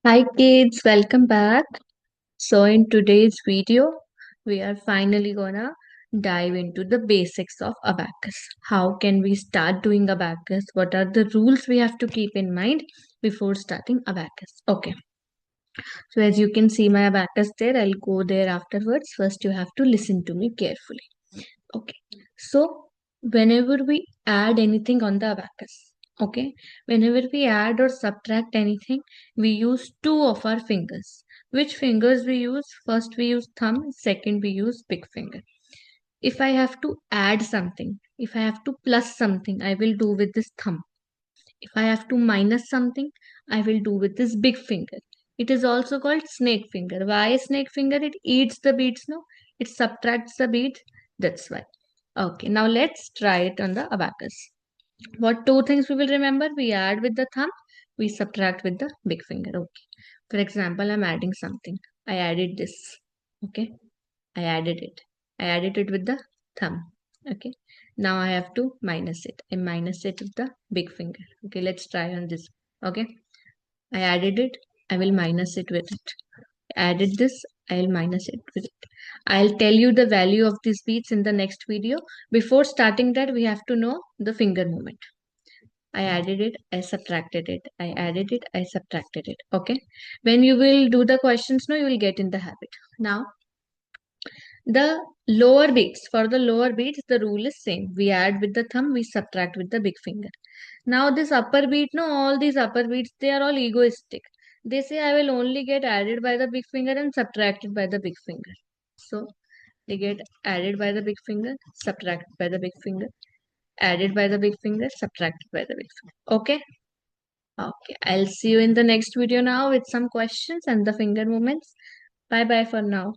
Hi kids, welcome back. So in today's video, we are finally gonna dive into the basics of Abacus. How can we start doing Abacus? What are the rules we have to keep in mind before starting Abacus? Okay, so as you can see my Abacus there, I'll go there afterwards. First, you have to listen to me carefully. Okay, so whenever we add anything on the abacus, okay, whenever we add or subtract anything, we use two of our fingers. Which fingers we use? First, we use thumb, second, we use big finger. If I have to add something, if I have to plus something, I will do with this thumb. If I have to minus something, I will do with this big finger. It is also called snake finger. Why snake finger? It eats the beads, no? It subtracts the beads. That's why. Okay, now let's try it on the abacus. What two things we will remember? We add with the thumb, we subtract with the big finger. Okay. For example, I'm adding something. I added this. Okay. I added it. I added it with the thumb. Okay. Now I have to minus it. I minus it with the big finger. Okay. Let's try on this. Okay. I added it. I will minus it with it. Added this. I'll minus it with it. I'll tell you the value of these beads in the next video. Before starting that, we have to know the finger movement. I added it, I subtracted it. I added it, I subtracted it. Okay. When you will do the questions, no, you will get in the habit. Now, the lower beats, for the lower beats, the rule is same. We add with the thumb, we subtract with the big finger. Now this upper beat, no, all these upper beats, they are all egoistic. They say I will only get added by the big finger and subtracted by the big finger. So they get added by the big finger, subtracted by the big finger, added by the big finger, subtracted by the big finger. Okay? Okay. I'll see you in the next video now with some questions and the finger movements. Bye bye for now.